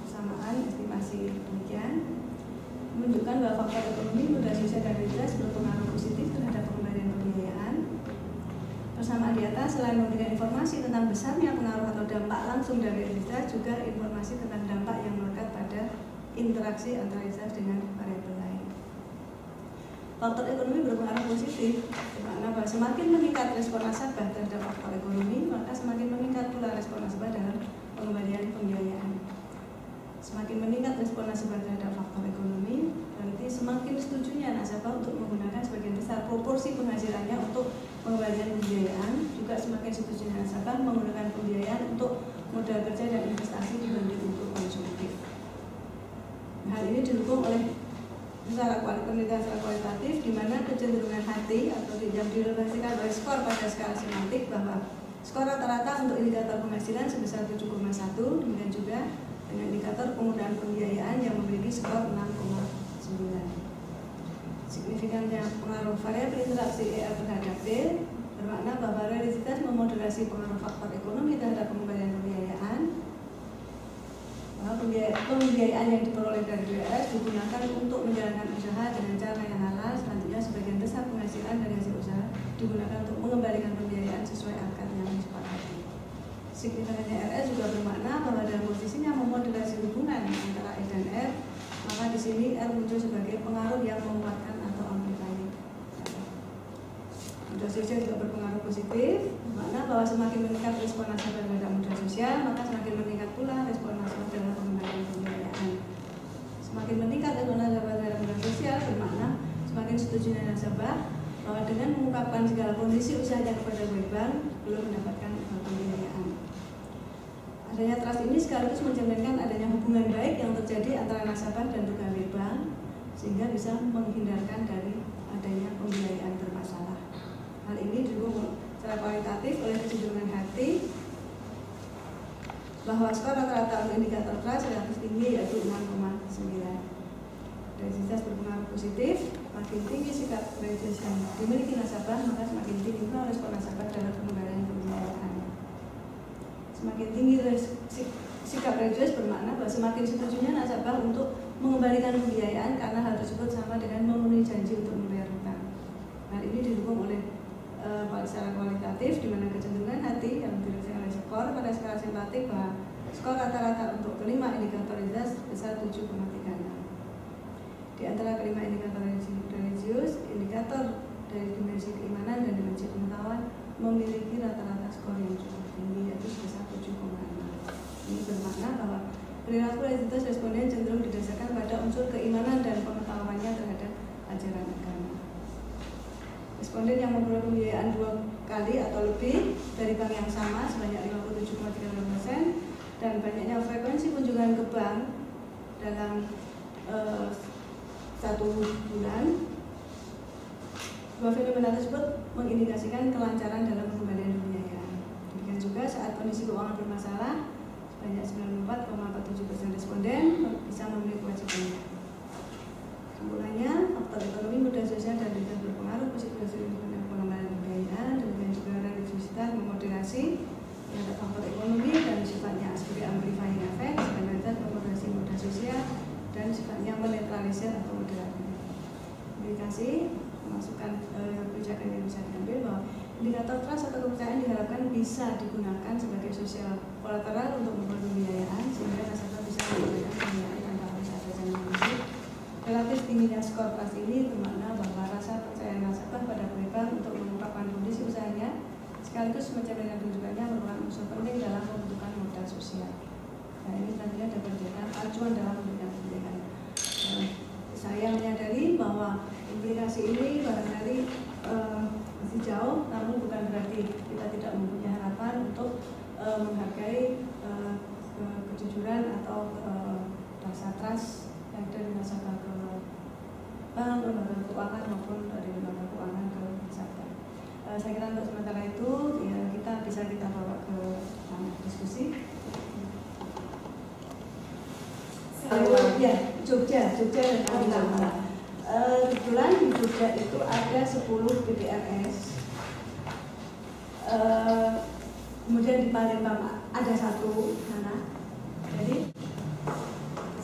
Speaker 5: persamaan estimasi demikian menunjukkan bahwa faktor ekonomi mudah sosial dan religius berpengaruh positif terhadap pengembalian pembiayaan. Persamaan di atas selain memberikan informasi tentang besarnya pengaruh atau dampak langsung dari religius, juga informasi tentang dampak yang melekat pada interaksi antara religius dengan variabel lain. Faktor ekonomi berpengaruh positif, karena bahwa semakin meningkat respon nasabah terhadap faktor ekonomi, maka semakin meningkat pula respon nasabah dalam pengembalian pembiayaan. Semakin meningkat respon nasabah terhadap faktor ekonomi, berarti semakin setujunya nasabah untuk menggunakan sebagian besar proporsi penghasilannya untuk pengembalian pembiayaan, juga semakin setujunya nasabah menggunakan pembiayaan untuk modal kerja dan investasi dibanding untuk konsumtif. Hal ini didukung oleh penelitian secara kualitatif, di mana kecenderungan hati atau yang direfleksikan oleh skor pada skala semantik bahwa skor rata-rata untuk indikator penghasilan sebesar 7,1, demikian juga dengan indikator penggunaan pembiayaan yang memiliki skor 6,9. Signifikannya pengaruh variabel interaksi ER terhadap D bermakna bahwa religius memoderasi pengaruh faktor ekonomi terhadap pengembalian pembiayaan. Pembiayaan yang diperoleh dari DWS digunakan untuk menjalankan usaha dengan cara yang halal. Selanjutnya sebagian besar penghasilan dari hasil usaha digunakan untuk mengembalikan pembiayaan sesuai akad yang disepakati. Signifikannya RS juga bermakna bahwa dalam posisinya memoderasi hubungan antara E dan R, maka di sini R muncul sebagai pengaruh yang menguatkan atau amplifier. Modal sosial juga berpengaruh positif, bermakna bahwa semakin meningkat respon nasabah terhadap modal sosial, maka semakin meningkat pula respon nasabah dalam pengembalian pembiayaan. Semakin meningkat respon nasabah terhadap modal sosial bermakna semakin setujunya nasabah bahwa dengan mengungkapkan segala kondisi usahanya kepada bank belum mendapatkan pembiayaan. Adanya trust ini sekaligus mencerminkan adanya hubungan baik yang terjadi antara nasabah dan pegawai bank, sehingga bisa menghindarkan dari adanya pembiayaan bermasalah. Hal ini didukung secara kualitatif oleh kecenderungan hati bahwa skor rata-rata untuk indikator trust relatif tinggi yaitu 6,9. Religius berpengaruh positif, makin tinggi sikap religius yang dimiliki nasabah, maka semakin tinggi pula respon nasabah terhadap pengembalian pembiayaan. Semakin tinggi sikap religius bermakna bahwa semakin setujunya nasabah untuk mengembalikan pembiayaan karena hal tersebut sama dengan memenuhi janji untuk membayar hutang. Hal ini didukung oleh secara kualitatif, di mana kecenderungan hati yang dirasakan oleh skor pada skala simpatik bahwa skor rata-rata untuk kelima indikator religius besar 7,36. Di antara kelima indikator religius, indikator dari dimensi keimanan dan dimensi pengetahuan memiliki rata-rata skor yang cukup tinggi, yaitu sebesar 7,6. Ini bermakna bahwa perilaku religius responden cenderung didasarkan pada unsur keimanan dan pengetahuannya terhadap ajaran agama. Responden yang memperoleh pembiayaan 2 kali atau lebih dari bank yang sama sebanyak 57,36% dan banyaknya frekuensi kunjungan ke bank dalam 1 bulan. Dua fenomena tersebut mengindikasikan kelancaran dalam pengembalian pembiayaan. Demikian juga saat kondisi keuangan bermasalah, sebanyak 94,47% responden bisa memiliki kewajiban. Kesimpulannya, faktor ekonomi, modal sosial dan religius berpengaruh positif terhadap pengembalian pembiayaan. Demikian juga religiusitas memoderasi terhadap faktor ekonomi dan sifatnya sebagai amplifying effect, sebenarnya memoderasi modal sosial dan sifatnya menetralisir atau moderatif. Implikasi masukan kebijakan yang bisa diambil bahwa indikator trust atau kepercayaan diharapkan bisa digunakan sebagai sosial kolateral untuk membuat pembiayaan sehingga nasabah bisa memberikan pembiayaan tanpa harus ada janji. Relatif tingginya skor trust ini bermakna bahwa rasa percaya nasabah pada bank untuk mengungkapkan kondisi usahanya sekaligus mencerminkan tuntutannya merupakan unsur penting dalam pembentukan modal sosial. Nah, ini tentunya dapat dijadikan acuan dalam memberikan pembiayaan. Saya menyadari bahwa implikasi ini barangkali masih jauh, namun bukan berarti kita tidak mempunyai harapan untuk menghargai kejujuran atau rasa trust yang dari nasabah ke bank, lembaga keuangan maupun dari lembaga keuangan ke nasabah. Saya kira untuk sementara itu ya kita bawa ke diskusi. Ya, Jogja dan Palembang. Kebetulan di Jogja itu ada 10 BPRS. Kemudian di Palembang ada 1 sana. Jadi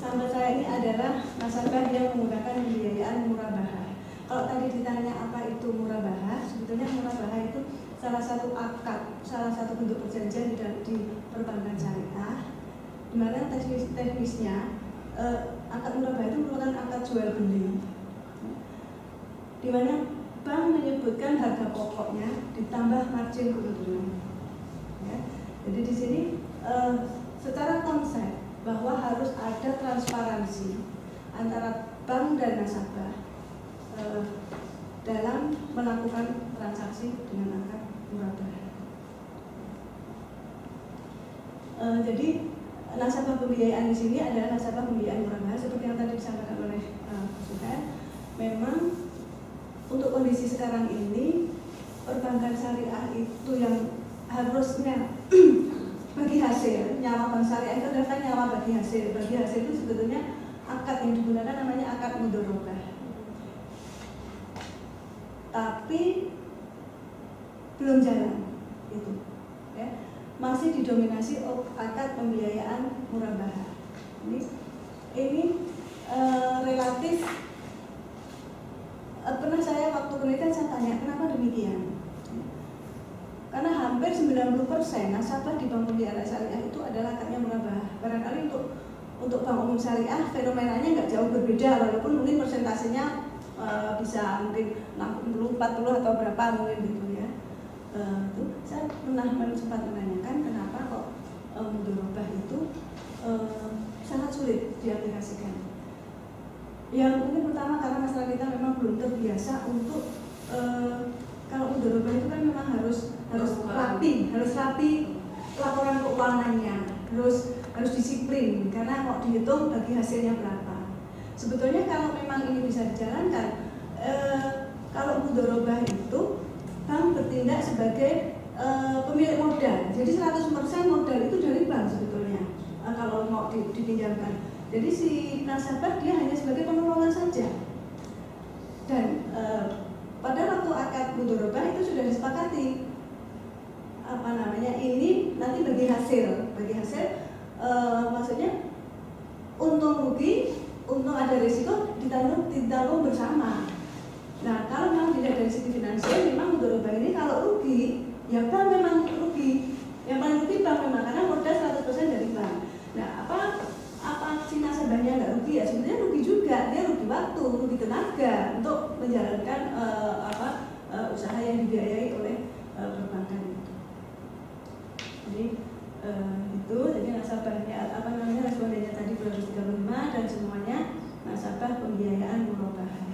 Speaker 5: sahabat saya ini adalah nasabah yang menggunakan pembiayaan murabahah. Kalau tadi ditanya apa itu murabahah, sebetulnya murabahah itu salah satu akad, salah satu bentuk perjanjian di perbankan syariah, di mana teknisnya akad murabahah itu merupakan akad jual beli, di mana bank menyebutkan harga pokoknya ditambah margin keuntungan. Ya. Jadi di sini secara konsep bahwa harus ada transparansi antara bank dan nasabah dalam melakukan transaksi dengan akad murabahah. Jadi nasabah pembiayaan di sini adalah nasabah pembiayaan murabahah seperti yang tadi disampaikan oleh Suher. Memang untuk kondisi sekarang ini perbankan syariah itu yang harusnya bagi hasil, nyawa bank syariah itu adalah nyawa bagi hasil. Bagi hasil itu sebetulnya akad yang digunakan namanya akad mudharabah. Tapi belum jalan itu, ya. Masih didominasi akad pembiayaan murabahah. Ini relatif. Pernah saya waktu penelitian saya tanya kenapa demikian. Karena hampir 90% nasabah di bank pembiayaan syariah itu adalah akadnya murabahah. Barangkali untuk bank umum syariah fenomenanya nggak jauh berbeda, walaupun mungkin persentasenya bisa mungkin 60, 40 atau berapa mungkin gitu ya. Itu saya pernah sempat menanyakan kenapa kok mudharabah itu sangat sulit diaplikasikan. Yang mungkin pertama karena masyarakat kita memang belum terbiasa untuk kalau mudharabah itu kan memang harus rapi laporan keuangannya, harus disiplin karena mau dihitung bagi hasilnya berapa. Sebetulnya kalau memang ini bisa dijalankan, kalau mudharabah itu bank bertindak sebagai pemilik modal. Jadi 100% modal itu dari bank sebetulnya kalau mau dipinjamkan. Jadi si nasabah dia hanya sebagai pengelola saja. Dan pada waktu akad mudharabah itu sudah disepakati ini nanti bagi hasil maksudnya untung rugi, untung ada risiko ditanggung bersama. Nah kalau memang tidak dari segi finansial, memang mudharabah ini kalau rugi ya bank memang rugi, yang paling rugi bank memang karena modal 100% dari bank. Nah apa si nasabahnya nggak rugi ya, sebenarnya rugi juga, dia rugi waktu, rugi tenaga untuk menjalankan usaha yang dibiayai oleh perbankan itu. Jadi jadi nasabahnya respondennya tadi 235 dan semuanya nasabah pembiayaan murabahah.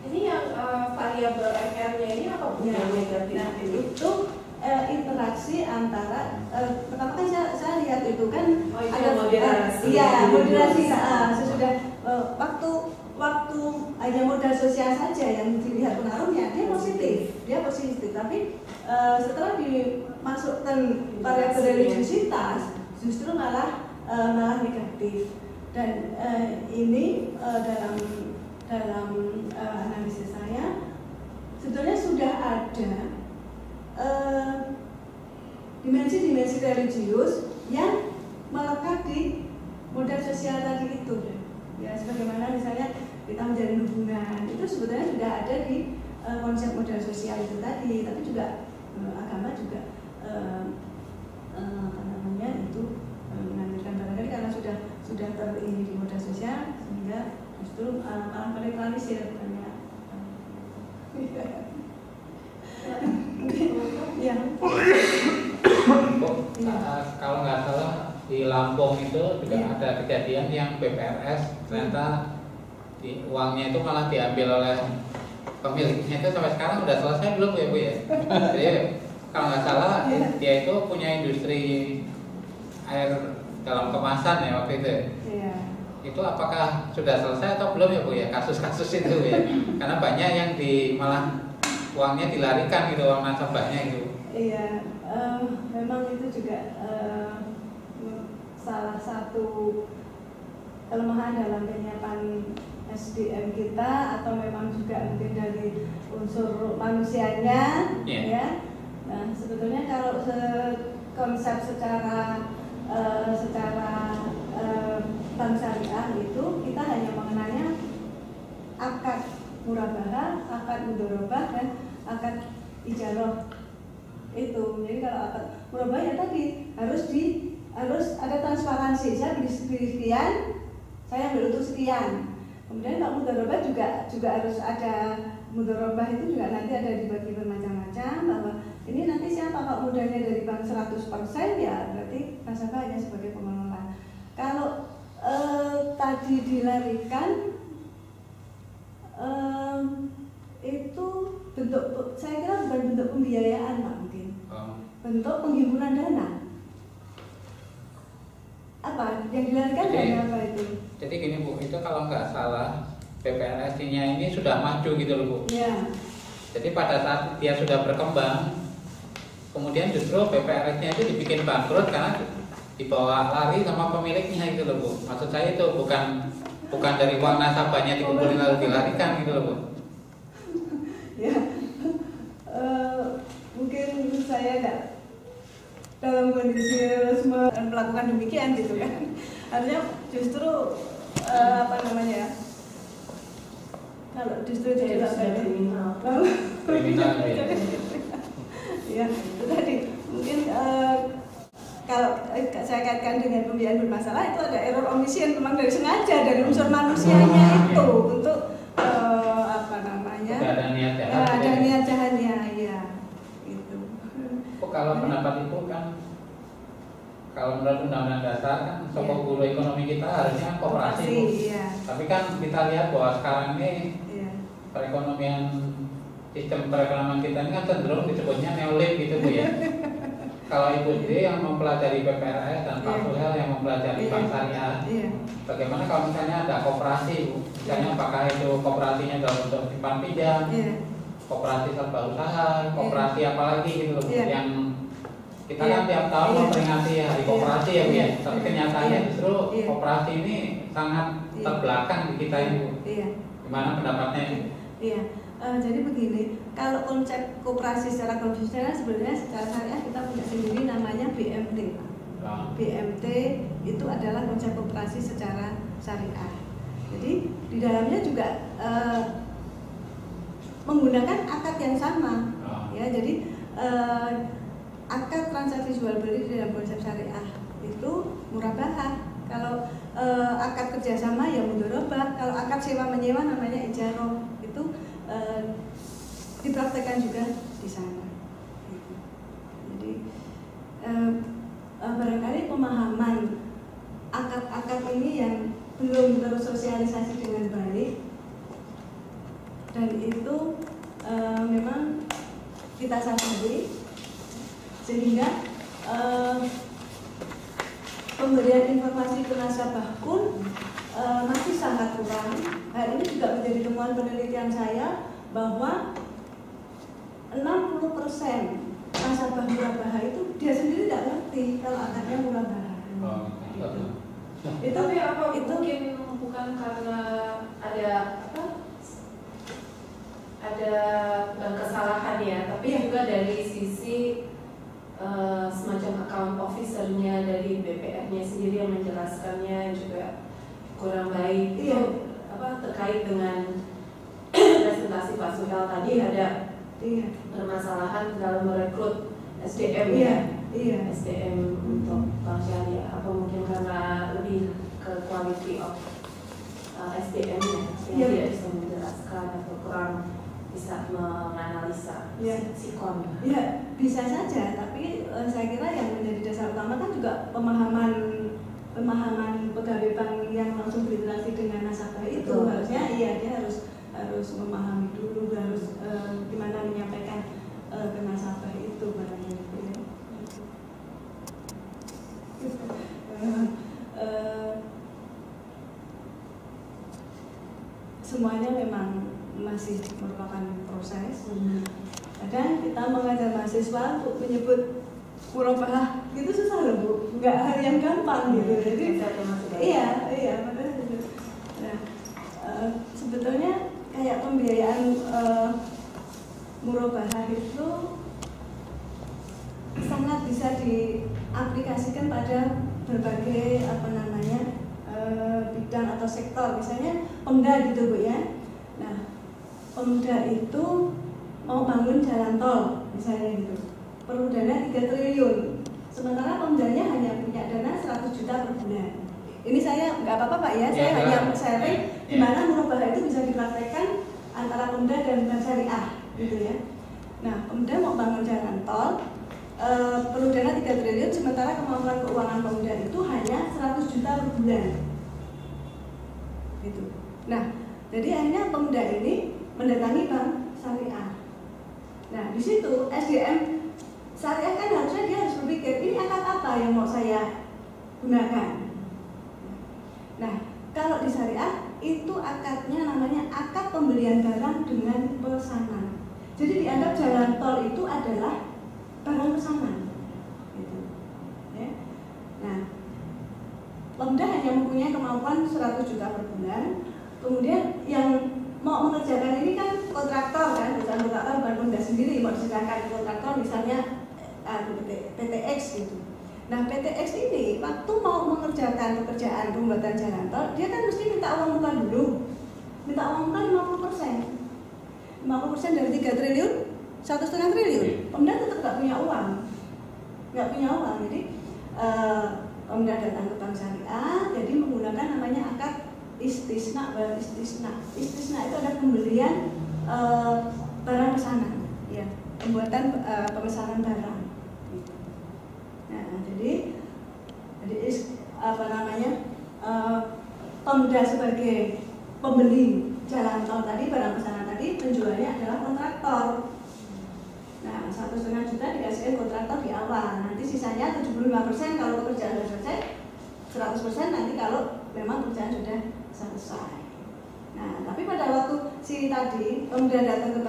Speaker 1: Ini yang variabel MR-nya ini apa Bu?
Speaker 5: Ya,
Speaker 1: yang negatif
Speaker 5: nah,
Speaker 1: ini?
Speaker 5: itu interaksi antara pertama kan saya lihat itu kan
Speaker 1: ada moderasi.
Speaker 5: Iya, moderasi. Sesudah waktu hanya modal sosial saja yang dilihat pengaruhnya dia positif, tapi setelah dimasukkan variabel religiusitas justru malah negatif. Dan ini dalam analisis saya sebetulnya sudah ada dimensi-dimensi religius yang melekat di modal sosial tadi itu. Ya, sebagaimana misalnya kita menjalin hubungan itu sebetulnya sudah ada di konsep modal sosial itu tadi, tapi juga agama juga itu mengajarkan barangkali karena sudah terini di modal sosial sehingga justru malah menetralisir banyak. Ya.
Speaker 4: Kalau nggak salah di Lampung itu juga ada kejadian yang BPRS ternyata uangnya itu malah diambil oleh pemiliknya. Itu sampai sekarang udah selesai belum ya Bu ya? Jadi kalau nggak salah dia itu punya industri air dalam kemasan ya waktu itu.
Speaker 5: Iya.
Speaker 4: itu apakah sudah selesai atau belum ya Bu ya kasus-kasus itu ya? Karena banyak yang malah uangnya dilarikan gitu, uang nasabahnya itu.
Speaker 5: Iya, memang itu juga salah satu kelemahan dalam penyiapan SDM kita, atau memang juga mungkin dari unsur manusianya, ya. Nah, sebetulnya kalau konsep secara bank syariah itu kita hanya mengenalnya akad murabahah, akad mudharabah, dan akad ijarah itu. Jadi kalau akad murabahah ya tadi harus ada transparansi, saya beli sekian, saya ambil untuk sekian. Kemudian kalau mudharabah juga harus ada, mudharabah itu juga nanti ada dibagi bermacam-macam, bahwa ini nanti siapa, kalau modalnya dari bank 100% ya berarti nasabah hanya sebagai pengelola. Kalau tadi dilarikan itu bentuk, saya kira bukan bentuk pembiayaan Pak, mungkin bentuk penghimpunan dana. Apa yang dilarikan dana apa itu?
Speaker 4: Jadi gini Bu, itu kalau nggak salah PPRS-nya ini sudah maju gitu loh Bu.
Speaker 5: Ya.
Speaker 4: Jadi pada saat dia sudah berkembang, kemudian justru PPRS-nya itu dibikin bangkrut karena dibawa lari sama pemiliknya gitu loh Bu. Maksud saya itu bukan dari uang nasabahnya dikumpulin lalu dilarikan gitu loh Bu.
Speaker 5: Ya, mungkin saya nggak dalam kondisi harus melakukan demikian gitu kan. Artinya justru kalau justru tidak
Speaker 1: kriminal.
Speaker 4: Kriminal
Speaker 5: ya, itu tadi mungkin kalau saya kaitkan dengan pembiayaan bermasalah, itu ada error omission, memang dari sengaja dari unsur manusianya itu untuk
Speaker 4: ada niat jahat.
Speaker 5: Ada niat jahatnya, ya itu.
Speaker 4: Kalau pendapat itu kan, kalau menurut Undang-Undang Dasar kan sokong guru ekonomi kita harusnya koperasi.
Speaker 5: Iya.
Speaker 4: Tapi kan kita lihat bahwa sekarang ini perekonomian, sistem perekonomian kita ini kan cenderung disebutnya neolib gitu Bu ya. Kalau Ibu D yang mempelajari PPRS dan Pak Suhel yang mempelajari bank syariah, bagaimana kalau misalnya ada koperasi Bu? Misalnya apakah itu koperasinya dalam bentuk simpan pinjam, koperasi serba usaha, koperasi apalagi gitu loh, yang kita kan tiap tahun memperingati hari koperasi ya Bu ya. Tapi kenyataannya justru koperasi ini sangat terbelakang di kita ini Bu. Gimana pendapatnya?
Speaker 5: Iya. Jadi begini, kalau konsep koperasi secara konvensional sebenarnya secara syariah kita punya sendiri namanya BMT. BMT itu adalah konsep koperasi secara syariah. Jadi di dalamnya juga menggunakan akad yang sama. Ya, jadi akad transaksi jual beli di dalam konsep syariah itu murabahah. Kalau akad kerjasama ya mudharabah. Kalau akad sewa menyewa namanya ijarah. Itu dipraktekkan juga di sana. Jadi barangkali pemahaman akad-akad ini yang belum tersosialisasi dengan baik, dan itu memang kita sadari, sehingga pemberian informasi ke nasabah pun masih sangat kurang. Hal ini juga menjadi temuan penelitian saya bahwa 60% nasabah murabahah itu dia sendiri tidak ngerti kalau akadnya murabahah.
Speaker 1: Tapi apa itu mungkin bukan karena ada bukan kesalahan ya, tapi juga dari sisi semacam account officer-nya dari BPR-nya sendiri yang menjelaskannya juga kurang baik. Itu terkait dengan presentasi Pak Suhel tadi ada permasalahan dalam merekrut SDM SDM untuk bank syariah, apa mungkin karena lebih ke quality of SDM-nya yang tidak bisa menjelaskan atau kurang bisa menganalisa sikon.
Speaker 5: Ya, bisa saja, tapi saya kira yang menjadi dasar utama kan juga pemahaman pegawai bank yang langsung berinteraksi dengan nasabah itu. Harusnya dia harus memahami dulu, harus gimana menyampaikan ke nasabah itu barangnya gitu ya. memang masih merupakan proses. Kadang kita mengajar mahasiswa untuk menyebut murabahah itu susah loh Bu, nggak hal yang gampang gitu. Jadi iya padahal itu. Nah, sebetulnya kayak pembiayaan murabahah itu sangat bisa diaplikasikan pada berbagai bidang atau sektor, misalnya Pemda gitu Bu ya. Nah, Pemda itu mau bangun jalan tol misalnya gitu, perlu dana 3 triliun, sementara Pemdanya hanya punya dana 100 juta per bulan. Ini saya nggak apa-apa Pak ya, saya hanya sharing di mana murabahah itu bisa dipraktekkan antara Pemda dan bank syariah gitu ya. Nah, Pemda mau bangun jalan tol, perlu dana 3 triliun, sementara kemampuan keuangan Pemda itu hanya 100 juta per bulan gitu. Nah, jadi akhirnya Pemda ini mendatangi bank syariah. Nah, di situ SDM syariah kan harusnya dia harus berpikir, ini akad apa yang mau saya gunakan. Nah, kalau di syariah itu akadnya namanya akad pembelian barang dengan pesanan. Jadi dianggap jalan tol itu adalah barang pesanan gitu. Ya. Nah, Pemda hanya mempunyai kemampuan 100 juta per bulan. Kemudian yang mau mengerjakan ini kan kontraktor kan, bukan Pemda sendiri, mau diserahkan kontraktor misalnya PTX gitu. Nah, PTX ini waktu mau mengerjakan pekerjaan pembuatan jalan tol, dia kan mesti minta uang muka dulu. Minta uang muka 50%. 50% dari 3 triliun, 1,5 triliun. Pemda tetap nggak punya uang. Jadi Pemda datang ke bank syariah, jadi menggunakan namanya akad istisna. Istisna itu ada pembelian barang pesanan, ya, pembuatan pemesanan barang. Nah, jadi Pemda sebagai pembeli jalan tol tadi, barang pesanan tadi, penjualnya adalah kontraktor. Nah, 1,5 juta dikasihkan kontraktor di awal, nanti sisanya 75% kalau pekerjaan sudah selesai, 100% nanti kalau memang pekerjaan sudah selesai. Nah, tapi pada waktu Pemda datang ke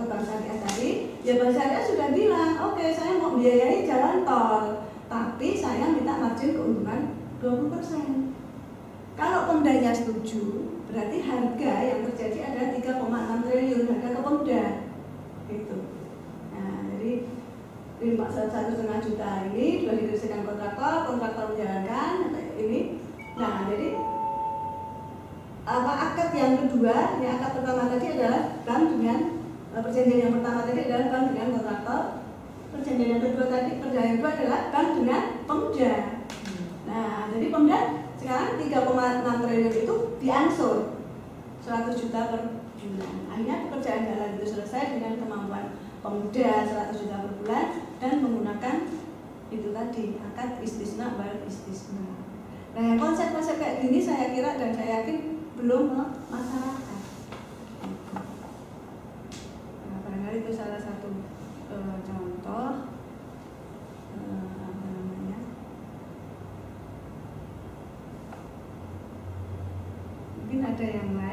Speaker 5: bank syariah tadi, ya bank syariah sudah bilang, oke, saya mau biayai jalan tol, tapi saya minta margin keuntungan 20%. Kalau Pemdanya setuju, berarti harga yang terjadi adalah 3,6 triliun harga ke Pemda, gitu. Nah, jadi 1,5 juta ini sudah diselesaikan kontraktor menjalankan ini. Nah, jadi akad yang kedua, ya akad pertama tadi adalah bank dengan perjanjian yang pertama tadi adalah bank dengan kontraktor. Perjanjian yang kedua adalah bank dengan Pemda. Nah, jadi Pemda sekarang 3,6 triliun itu diangsur 100 juta per bulan. Akhirnya pekerjaan jalan itu selesai dengan kemampuan Pemda 100 juta per bulan dan menggunakan itu tadi akad istisna wal istisna. Nah, konsep-konsep kayak gini saya kira dan saya yakin belum masyarakat. Nah, barangkali itu salah satu contoh mungkin ada yang lain.